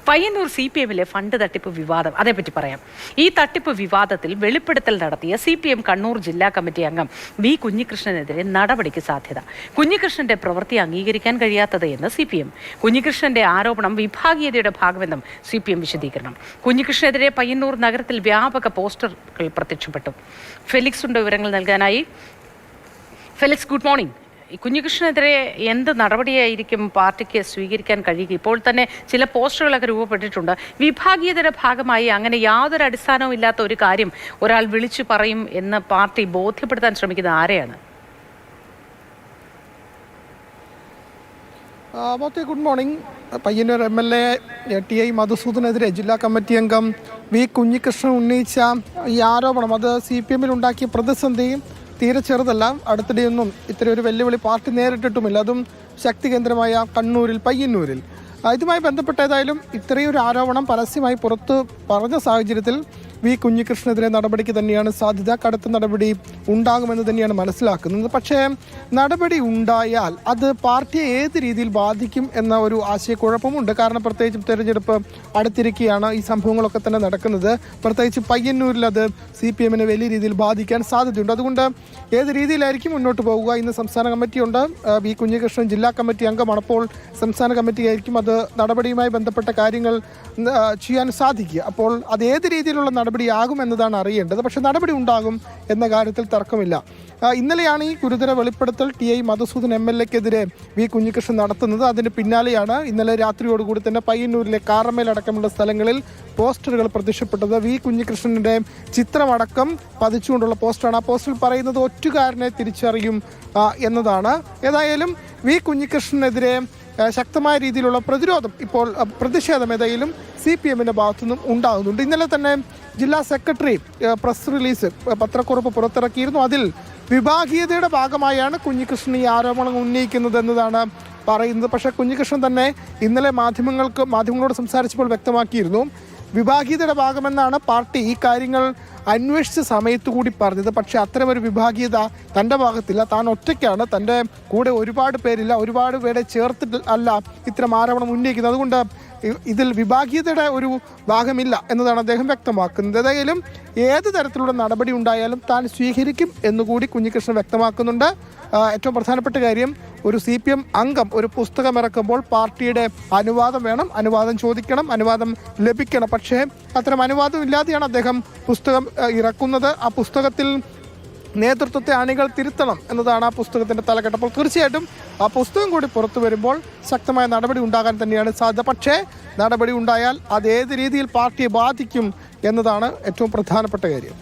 Payyanur CPM-ലെ fund തട്ടിപ്പ് വിവാദം, അതേപ്പറ്റി പറയാം. ഈ തട്ടിപ്പ് വിവാദത്തിൽ വെളിപ്പെടുത്തൽ നടത്തിയ CPM കണ്ണൂർ ജില്ലാ കമ്മിറ്റി അംഗം വി കുഞ്ഞികൃഷ്ണനെതിരെ നടപടിക്ക് സാധ്യത. കുഞ്ഞികൃഷ്ണന്റെ പ്രവൃത്തി അംഗീകരിക്കാൻ കഴിയാത്തത് എന്ന് CPM. കുഞ്ഞികൃഷ്ണന്റെ ആരോപണം വിഭാഗീയതയുടെ ഭാഗമെന്നും CPM വിശദീകരണം. കുഞ്ഞികൃഷ്ണനെതിരെ പയ്യന്നൂർ നഗരത്തിൽ വ്യാപക പോസ്റ്ററുകൾ പ്രത്യക്ഷപ്പെട്ടു. ഫെലിക്സ് ഉണ്ട് വിവരങ്ങൾ നൽകാനായി. Felix, good morning. കുഞ്ഞികൃഷ്ണനെതിരെ എന്ത് നടപടിയായിരിക്കും പാർട്ടിക്ക് സ്വീകരിക്കാൻ കഴിയുക? ഇപ്പോൾ തന്നെ ചില പോസ്റ്ററുകളൊക്കെ രൂപപ്പെട്ടിട്ടുണ്ട്. വിഭാഗീയതയുടെ ഭാഗമായി അങ്ങനെ യാതൊരു അടിസ്ഥാനവും ഇല്ലാത്ത ഒരു കാര്യം ഒരാൾ വിളിച്ചു പറയും എന്ന് പാർട്ടി ബോധ്യപ്പെടുത്താൻ ശ്രമിക്കുന്നത് ആരെയാണ്? Good morning. Payyanur MLA TI മധുസൂദനെതിരെ ജില്ലാ കമ്മിറ്റി അംഗം വി കുഞ്ഞികൃഷ്ണൻ ഉന്നയിച്ച ഈ ആരോപണം, അത് CPM-ൽ ഉണ്ടാക്കിയ പ്രതിസന്ധി തീരെ ചെറുതല്ല. അടുത്തിടെയൊന്നും ഇത്തരം ഒരു വെല്ലുവിളി പാർട്ടി നേരിട്ടിട്ടുമില്ല, അതും ശക്തി കേന്ദ്രമായ കണ്ണൂരിൽ, പയ്യന്നൂരിൽ. ഇതുമായി ബന്ധപ്പെട്ട ഏതായാലും ഇത്രയൊരു ആരോപണം പരസ്യമായി പുറത്ത് പറഞ്ഞ സാഹചര്യത്തിൽ വി കുഞ്ഞികൃഷ്ണനെതിരെ നടപടിക്ക് തന്നെയാണ് സാധ്യത. കടുത്ത നടപടി ഉണ്ടാകുമെന്ന് തന്നെയാണ് മനസ്സിലാക്കുന്നത്. പക്ഷേ നടപടി ഉണ്ടായാൽ അത് പാർട്ടിയെ ഏത് രീതിയിൽ ബാധിക്കും എന്ന ഒരു ആശയക്കുഴപ്പമുണ്ട്. കാരണം പ്രത്യേകിച്ചും തെരഞ്ഞെടുപ്പ് അടുത്തിരിക്കുകയാണ്, ഈ സംഭവങ്ങളൊക്കെ തന്നെ നടക്കുന്നത്. പ്രത്യേകിച്ച് പയ്യന്നൂരിൽ അത് CPM-നെ വലിയ രീതിയിൽ ബാധിക്കാൻ സാധ്യതയുണ്ട്. അതുകൊണ്ട് ഏത് രീതിയിലായിരിക്കും മുന്നോട്ട് പോകുക? ഇന്ന് സംസ്ഥാന കമ്മിറ്റിയുണ്ട്, വി കുഞ്ഞികൃഷ്ണൻ ജില്ലാ കമ്മിറ്റി അംഗമാണ്. അപ്പോൾ സംസ്ഥാന കമ്മിറ്റിയായിരിക്കും അത് നടപടിയുമായി ബന്ധപ്പെട്ട കാര്യങ്ങൾ ചെയ്യാൻ സാധിക്കുക. അപ്പോൾ അത് ഏത് രീതിയിലുള്ള നടപടിയാകുമെന്നതാണ് അറിയേണ്ടത്. പക്ഷേ നടപടി ഉണ്ടാകും എന്ന കാര്യത്തിൽ തർക്കമില്ല. ഇന്നലെയാണ് ഈ ഗുരുതര വെളിപ്പെടുത്തൽ TI മധുസൂദൻ MLA-ക്കെതിരെ വി കുഞ്ഞികൃഷ്ണൻ നടത്തുന്നത്. അതിന് പിന്നാലെയാണ് ഇന്നലെ രാത്രിയോടുകൂടി തന്നെ പയ്യന്നൂരിലെ കാറമേലടക്കമുള്ള സ്ഥലങ്ങളിൽ പോസ്റ്ററുകൾ പ്രത്യക്ഷപ്പെട്ടത്. വി കുഞ്ഞികൃഷ്ണന്റെ ചിത്രമടക്കം പതിച്ചുകൊണ്ടുള്ള പോസ്റ്ററാണ്. ആ പോസ്റ്ററിൽ പറയുന്നത് ഒറ്റുകാരനെ തിരിച്ചറിയും എന്നതാണ്. ഏതായാലും വി കുഞ്ഞികൃഷ്ണനെതിരെ ശക്തമായ രീതിയിലുള്ള പ്രതിഷേധം ഏതായാലും CPM-ന്റെ ഭാഗത്തുനിന്നും ഉണ്ടാകുന്നുണ്ട്. ഇന്നലെ തന്നെ ജില്ലാ സെക്രട്ടറി പ്രസ് റിലീസ്, പത്രക്കുറിപ്പ് പുറത്തിറക്കിയിരുന്നു. അതിൽ വിഭാഗീയതയുടെ ഭാഗമായാണ് കുഞ്ഞികൃഷ്ണൻ ഈ ആരോപണം ഉന്നയിക്കുന്നത് എന്നതാണ് പറയുന്നത്. പക്ഷേ കുഞ്ഞികൃഷ്ണൻ തന്നെ ഇന്നലെ മാധ്യമങ്ങളോട് സംസാരിച്ചപ്പോൾ വ്യക്തമാക്കിയിരുന്നു, വിഭാഗീയതയുടെ ഭാഗമെന്നാണ് പാർട്ടി ഈ കാര്യങ്ങൾ അന്വേഷിച്ച സമയത്ത് കൂടി പറഞ്ഞത്. പക്ഷേ അത്തരമൊരു വിഭാഗീയത തൻ്റെ ഭാഗത്തില്ല. താൻ ഒറ്റയ്ക്കാണ്, തൻ്റെ കൂടെ ഒരുപാട് പേരില്ല, ഒരുപാട് പേരെ ചേർത്തിട്ട് അല്ല ഇത്തരം ആരോപണം ഉന്നയിക്കുന്നത്. അതുകൊണ്ട് ഇതിൽ വിഭാഗീയതയുടെ ഒരു ഭാഗമില്ല എന്നതാണ് അദ്ദേഹം വ്യക്തമാക്കുന്നത്. ഏതായാലും ഏത് തരത്തിലുള്ള നടപടി ഉണ്ടായാലും താൻ സ്വീകരിക്കും എന്നുകൂടി കുഞ്ഞികൃഷ്ണൻ വ്യക്തമാക്കുന്നുണ്ട്. ഏറ്റവും പ്രധാനപ്പെട്ട കാര്യം, ഒരു CPM അംഗം ഒരു പുസ്തകം ഇറക്കുമ്പോൾ പാർട്ടിയുടെ അനുവാദം വേണം, അനുവാദം ചോദിക്കണം, അനുവാദം ലഭിക്കണം. പക്ഷേ അത്തരം അനുവാദം ഇല്ലാതെയാണ് അദ്ദേഹം പുസ്തകം ഇറക്കുന്നത്. ആ പുസ്തകത്തിൽ നേതൃത്വത്തെ അണികൾ തിരുത്തണം എന്നതാണ് ആ പുസ്തകത്തിൻ്റെ തലക്കെട്ട്. അപ്പോൾ തീർച്ചയായിട്ടും ആ പുസ്തകം കൂടി പുറത്തു വരുമ്പോൾ ശക്തമായ നടപടി ഉണ്ടാകാൻ തന്നെയാണ് സാധ്യത. പക്ഷേ നടപടി ഉണ്ടായാൽ അത് ഏത് രീതിയിൽ പാർട്ടിയെ ബാധിക്കും എന്നതാണ് ഏറ്റവും പ്രധാനപ്പെട്ട കാര്യം.